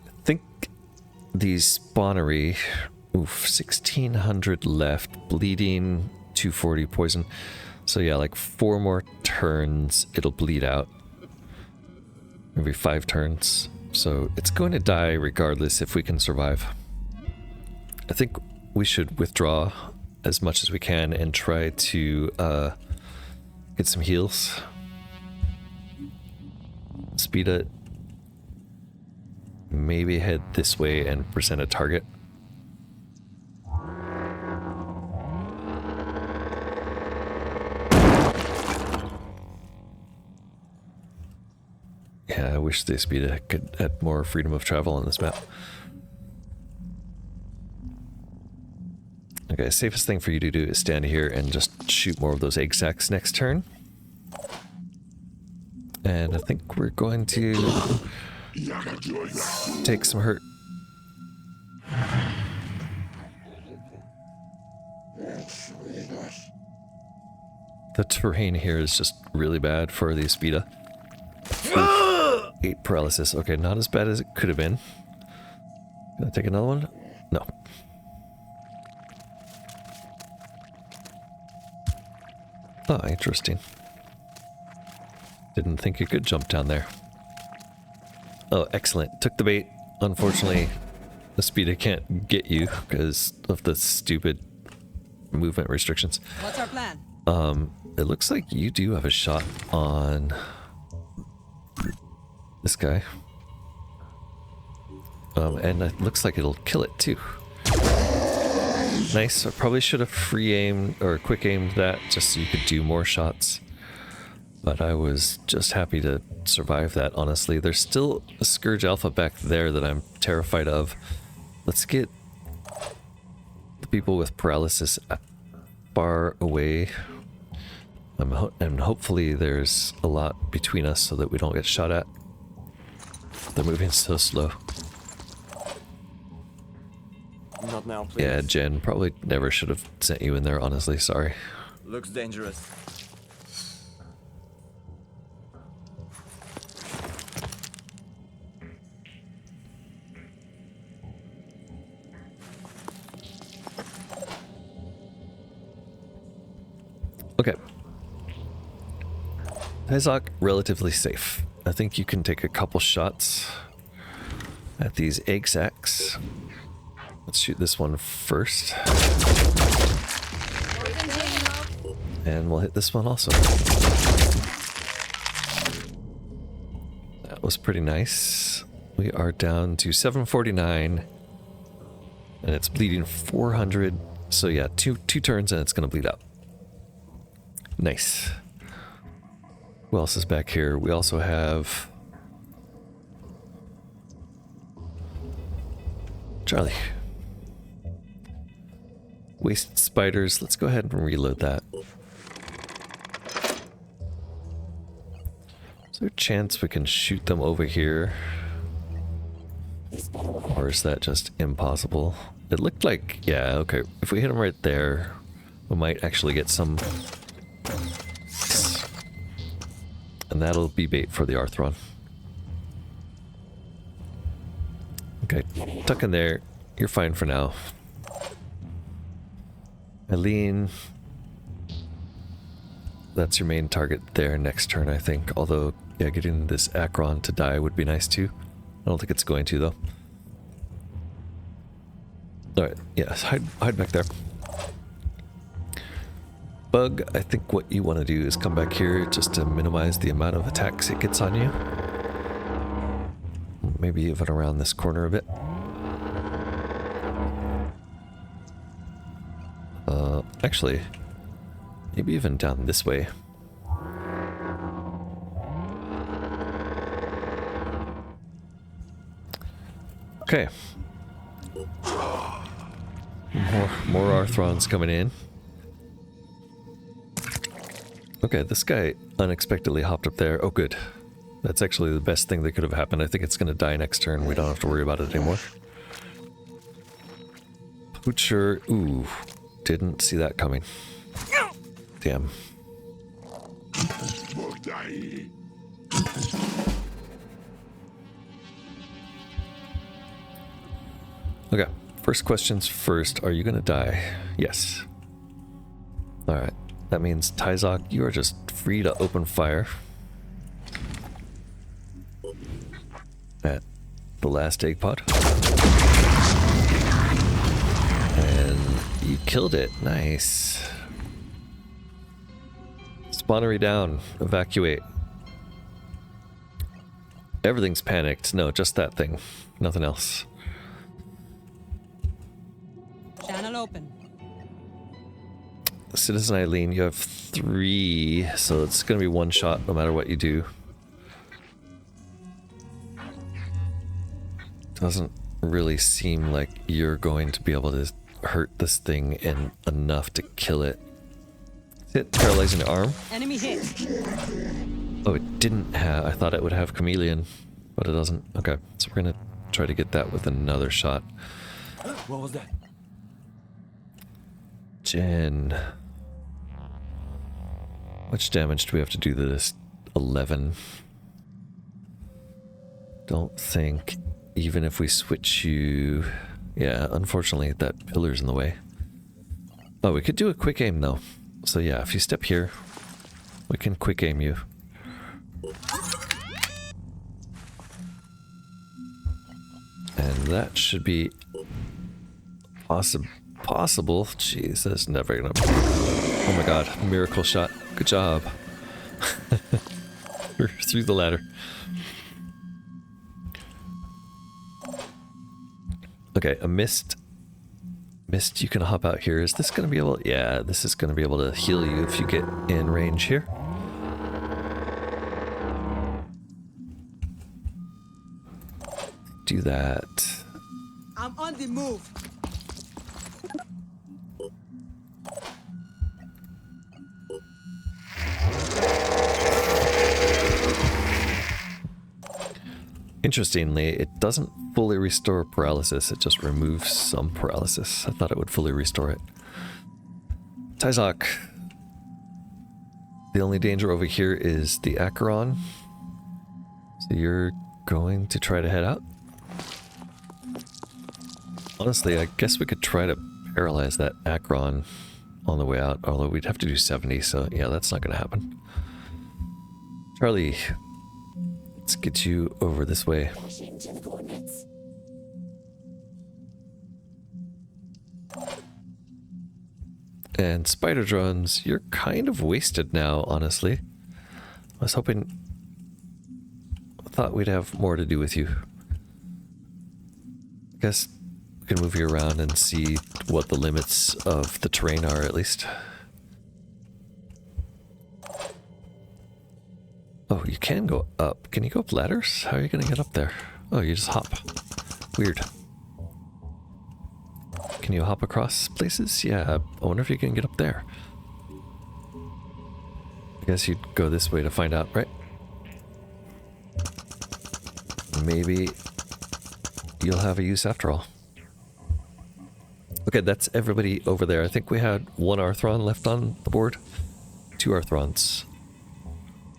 I think these Spawnery, oof, 1600 left, bleeding, 240 poison. So yeah, like 4 more turns, it'll bleed out. Maybe 5 turns. So it's going to die regardless if we can survive. I think we should withdraw as much as we can and try to get some heals. Speed it. Maybe head this way and present a target. Yeah, I wish the Speeda could add more freedom of travel on this map. Okay, safest thing for you to do is stand here and just shoot more of those egg sacs next turn. And I think we're going to take some hurt. The terrain here is just really bad for the Speeda. 8 paralysis. Okay, not as bad as it could have been. Can I take another one? No. Oh, interesting. Didn't think you could jump down there. Oh, excellent. Took the bait. Unfortunately, the Speeda can't get you because of the stupid movement restrictions. What's our plan? It looks like you do have a shot on this guy. And it looks like it'll kill it too. Nice. I probably should have free aimed or quick aimed that just so you could do more shots. But I was just happy to survive that, honestly. There's still a Scourge Alpha back there that I'm terrified of. Let's get the people with paralysis far away. And hopefully there's a lot between us so that we don't get shot at. They're moving so slow. Not now, please. Yeah, Jen, probably never should have sent you in there, honestly. Sorry. Looks dangerous. Okay. Tyzok, relatively safe. I think you can take a couple shots at these egg sacs. Let's shoot this one first. And we'll hit this one also. That was pretty nice. We are down to 749. And it's bleeding 400. So yeah, two turns and it's going to bleed out. Nice. Who else is back here? We also have Charlie. Waste spiders. Let's go ahead and reload that. Is there a chance we can shoot them over here? Or is that just impossible? It looked like, yeah, okay. If we hit them right there, we might actually get some. And that'll be bait for the Arthron. Okay, tuck in there. You're fine for now. Eileen. That's your main target there next turn, I think. Although, yeah, getting this Akron to die would be nice too. I don't think it's going to, though. Alright, yes, hide back there. Bug, I think what you want to do is come back here just to minimize the amount of attacks it gets on you. Maybe even around this corner a bit. Actually, maybe even down this way. Okay. More Arthrons coming in. Okay, this guy unexpectedly hopped up there. Oh, good. That's actually the best thing that could have happened. I think it's going to die next turn. We don't have to worry about it anymore. Poacher. Ooh. Didn't see that coming. Damn. Okay. First questions first. Are you going to die? Yes. Alright. That means, Tyzok, you are just free to open fire at the last egg pod. And you killed it. Nice. Spawnery down. Evacuate. Everything's panicked. No, just that thing. Nothing else. Channel open. Citizen Eileen, you have 3, so it's going to be one shot no matter what you do. Doesn't really seem like you're going to be able to hurt this thing in enough to kill it. Hit paralyzing the arm. Enemy hit. Oh, it didn't have. I thought it would have chameleon, but it doesn't. Okay, so we're gonna try to get that with another shot. What was that? Jen. How much damage do we have to do to this? 11. Don't think, even if we switch you... Yeah, unfortunately that pillar's in the way. Oh, we could do a quick aim though. So yeah, if you step here, we can quick aim you. And that should be possible. Jeez, that's never gonna... Oh my god, miracle shot. Good job. We're through the ladder. Okay, a mist. Mist, you can hop out here. Is this going to be able... Yeah, this is going to be able to heal you if you get in range here. Do that. I'm on the move. Interestingly, it doesn't fully restore paralysis, it just removes some paralysis. I thought it would fully restore it. Tyzok. The only danger over here is the Acheron. So you're going to try to head out? Honestly, I guess we could try to paralyze that Acheron on the way out, although we'd have to do 70, so yeah, that's not going to happen. Charlie, let's get you over this way. And spider drones, you're kind of wasted now, honestly. I was hoping... I thought we'd have more to do with you. I guess we can move you around and see what the limits of the terrain are, at least. Oh, you can go up. Can you go up ladders? How are you going to get up there? Oh, you just hop. Weird. Can you hop across places? Yeah, I wonder if you can get up there. I guess you'd go this way to find out, right? Maybe you'll have a use after all. Okay, that's everybody over there. I think we had one Arthron left on the board. 2 Arthrons.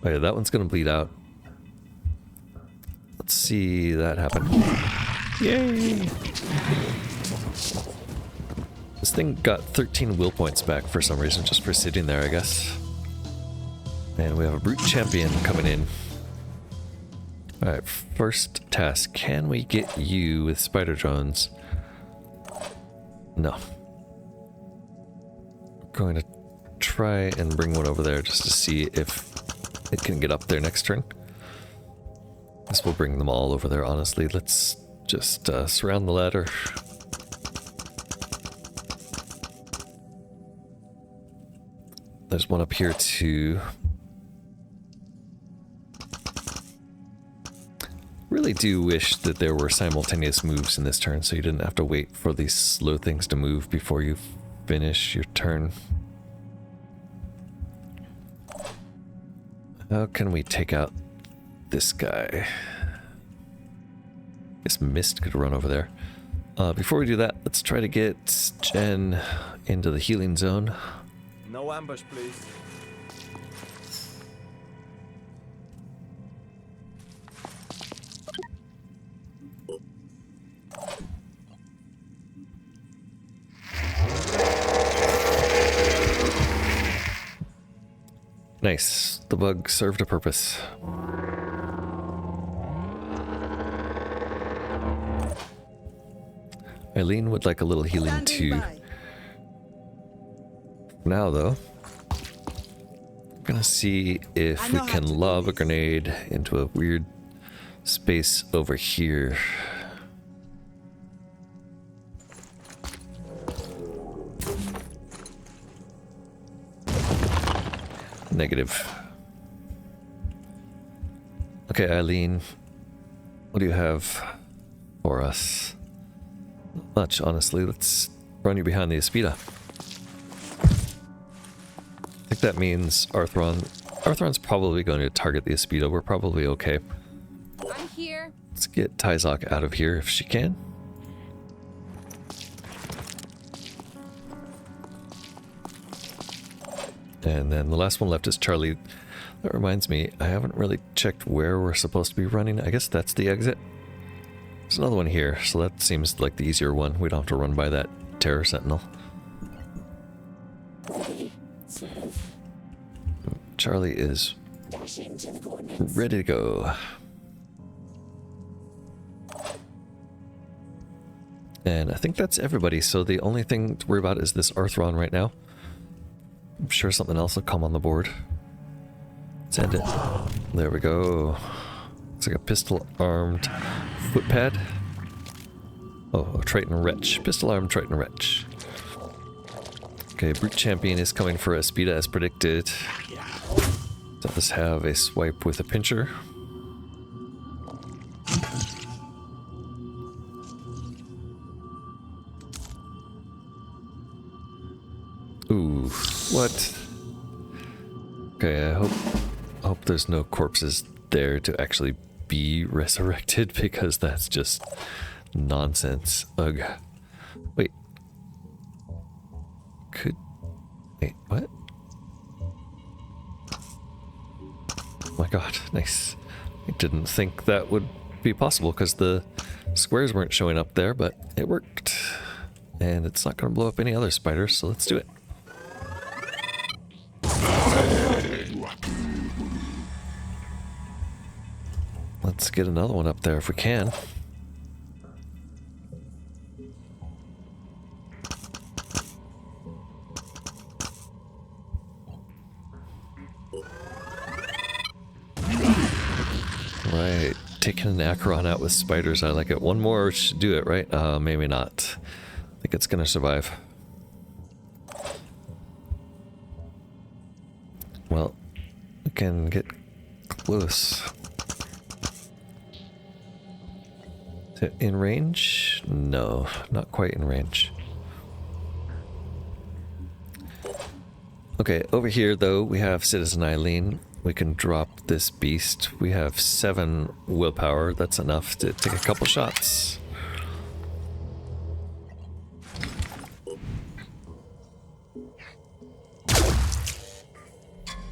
Oh yeah, that one's gonna bleed out. Let's see that happen. Yay! This thing got 13 will points back for some reason, just for sitting there, I guess. And we have a brute champion coming in. Alright, first task. Can we get you with spider drones? No. I'm going to try and bring one over there just to see if it can get up there next turn. This will bring them all over there, honestly. Let's just surround the ladder. There's one up here too. Really do wish that there were simultaneous moves in this turn so you didn't have to wait for these slow things to move before you finish your turn. How can we take out this guy? I guess Mist could run over there. Before we do that, let's try to get Jen into the healing zone. No ambush, please. Nice. The bug served a purpose. Eileen would like a little healing too. Now though, I'm gonna see if we can lob a grenade into a weird space over here. Negative. Okay, Eileen, what do you have for us? Not much, honestly. Let's run you behind the Aspida. I think that means Arthron's probably going to target the Aspida. We're probably okay. I'm here. Let's get Tyzok out of here if she can. And then the last one left is Charlie. That reminds me, I haven't really checked where we're supposed to be running. I guess that's the exit. There's another one here, so that seems like the easier one. We don't have to run by that Terror Sentinel. Charlie is ready to go. And I think that's everybody, so the only thing to worry about is this Arthron right now. I'm sure something else will come on the board. Let's end it. There we go. Looks like a pistol-armed footpad. Oh, Triton Wretch. Pistol arm Triton Wretch. Okay, Brute Champion is coming for Aspida as predicted. Does have a swipe with a pincher. Ooh, what? Okay, I hope there's no corpses there to actually be resurrected, because that's just nonsense. Ugh. Wait. Wait, what? Oh my god, nice. I didn't think that would be possible because the squares weren't showing up there, but it worked. And it's not going to blow up any other spiders, so let's do it. Let's get another one up there if we can. Right, taking an Acheron out with spiders, I like it. One more should do it, right? Maybe not. I think it's gonna survive. Well, we can get close. Is it in range? No, not quite in range. Okay, over here though, we have Citizen Eileen. We can drop this beast. We have 7 willpower. That's enough to take a couple shots.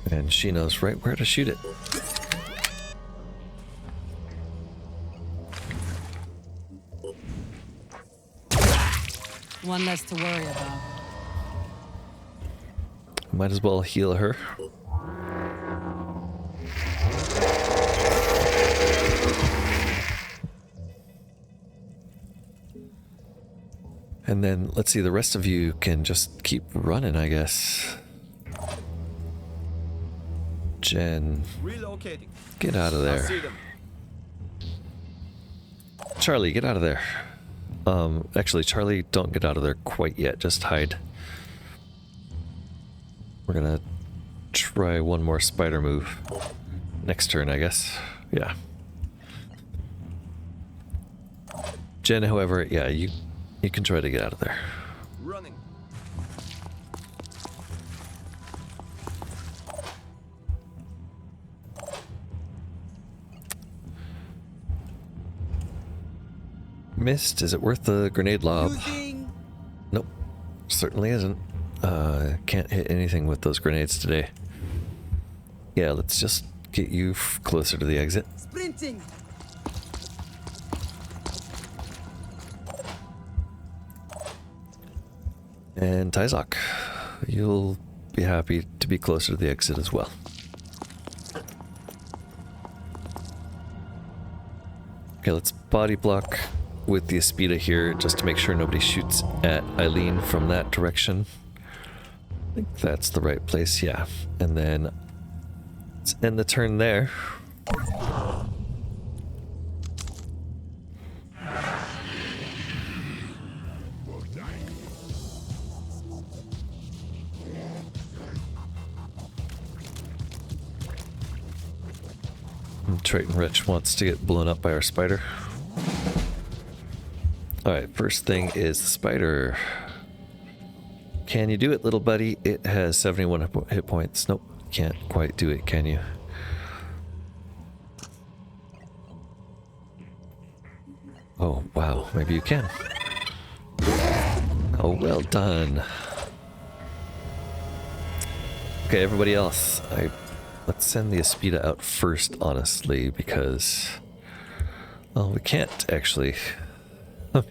And she knows right where to shoot it. One less to worry about. Might as well heal her. And then, let's see, the rest of you can just keep running, I guess. Jen, Relocating. get out of I there. see them. Charlie, get out of there. Actually, Charlie, don't get out of there quite yet. Just hide. We're gonna try one more spider move. Next turn, I guess. Yeah. Jen, however, yeah, you can try to get out of there. Running. Missed. Is it worth the grenade lob? Using Nope. Certainly isn't. Can't hit anything with those grenades today. Yeah, let's just get you closer to the exit. sprinting. And Tyzok, you'll be happy to be closer to the exit as well. Okay, let's body block with the Aspida here just to make sure nobody shoots at Eileen from that direction. I think that's the right place, yeah. And then let's end the turn there. And Triton Rich wants to get blown up by our spider. Alright, first thing is the spider. Can you do it, little buddy? It has 71 hit points. Nope, can't quite do it, can you? Oh, wow, maybe you can. Oh, well done. Okay, everybody else, let's send the Aspida out first, honestly, because, well, we can't actually.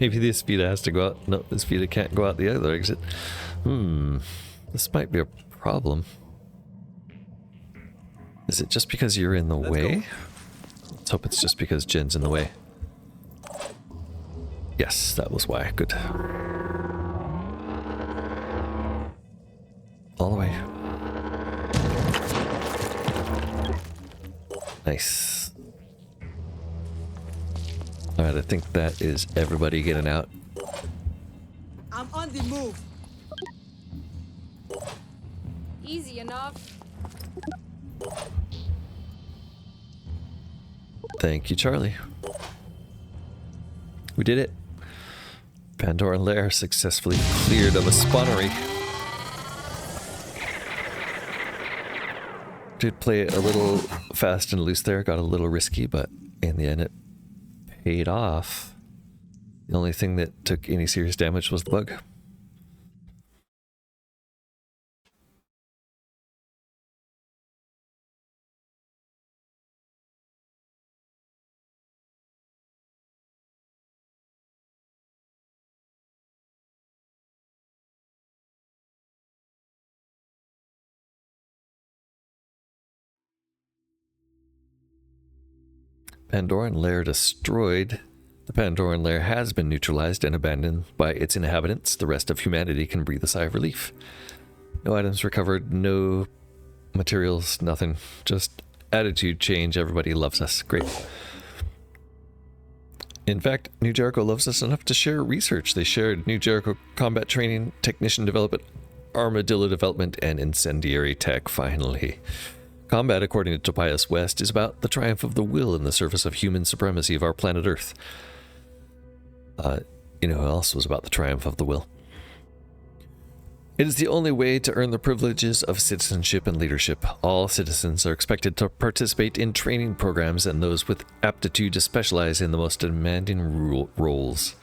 Maybe the Aspida has to go out. No, the Aspida can't go out the other exit. This might be a problem. Is it just because you're in the way? Let's hope it's just because Jen's in the way. Yes, that was why. Good. All the way. Nice. Alright, I think that is everybody getting out. I'm on the move. Easy enough. Thank you, Charlie. We did it. Pandoran Lair successfully cleared of a spawnery. Did play it a little fast and loose there, got a little risky, but in the end it paid off. The only thing that took any serious damage was the bug. Pandoran Lair destroyed. The Pandoran Lair has been neutralized and abandoned by its inhabitants. The rest of humanity can breathe a sigh of relief. No items recovered, no materials, nothing. Just attitude change. Everybody loves us. Great. In fact, New Jericho loves us enough to share research. They shared New Jericho combat training, technician development, armadillo development, and incendiary tech, finally. Combat, according to Tobias West, is about the triumph of the will in the service of human supremacy of our planet Earth. You know who else was about the triumph of the will? It is the only way to earn the privileges of citizenship and leadership. All citizens are expected to participate in training programs, and those with aptitude to specialize in the most demanding roles.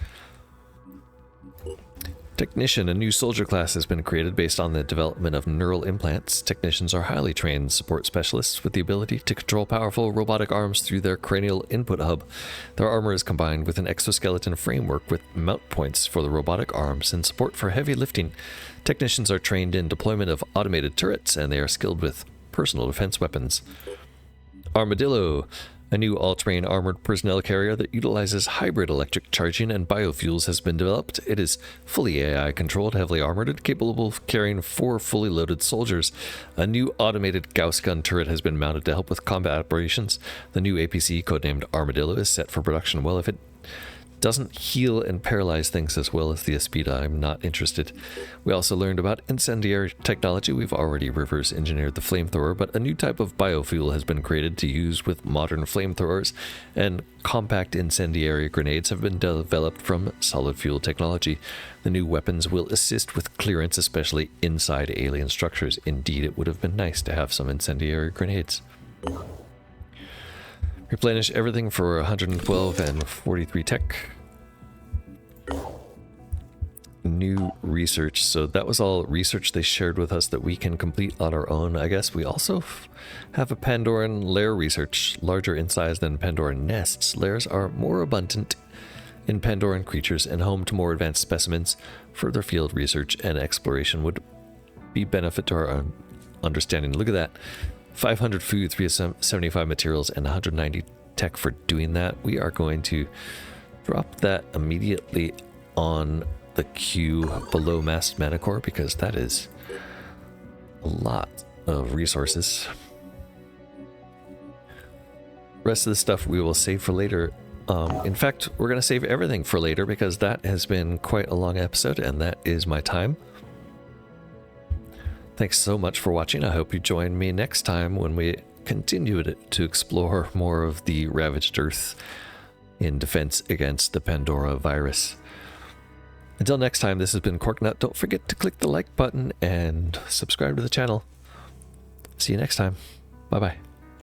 Technician, a new soldier class has been created based on the development of neural implants. Technicians are highly trained support specialists with the ability to control powerful robotic arms through their cranial input hub. Their armor is combined with an exoskeleton framework with mount points for the robotic arms and support for heavy lifting. Technicians are trained in deployment of automated turrets, and they are skilled with personal defense weapons. Armadillo, a new all-terrain armored personnel carrier that utilizes hybrid electric charging and biofuels, has been developed. It is fully AI-controlled, heavily armored, and capable of carrying 4 fully loaded soldiers. A new automated Gauss gun turret has been mounted to help with combat operations. The new APC, codenamed Armadillo, is set for production. Well, if it doesn't heal and paralyze things as well as the Aspida, I'm not interested. We also learned about incendiary technology. We've already reverse engineered the flamethrower, but a new type of biofuel has been created to use with modern flamethrowers, and compact incendiary grenades have been developed from solid fuel technology. The new weapons will assist with clearance, especially inside alien structures. Indeed, it would have been nice to have some incendiary grenades. Replenish everything for 112 and 43 tech. New research. So that was all research they shared with us that we can complete on our own. I guess we also have a Pandoran Lair research, larger in size than Pandoran nests. Lairs are more abundant in Pandoran creatures and home to more advanced specimens. Further field research and exploration would be benefit to our understanding. Look at that. 500 food, 375 materials, and 190 tech for doing that. We are going to drop that immediately on the queue below Masked Manicore, because that is a lot of resources. Rest of the stuff we will save for later. In fact, we're going to save everything for later because that has been quite a long episode, and that is my time. Thanks so much for watching. I hope you join me next time when we continue to explore more of the ravaged Earth in defense against the Pandora virus. Until next time, this has been Corknut. Don't forget to click the like button and subscribe to the channel. See you next time. Bye-bye.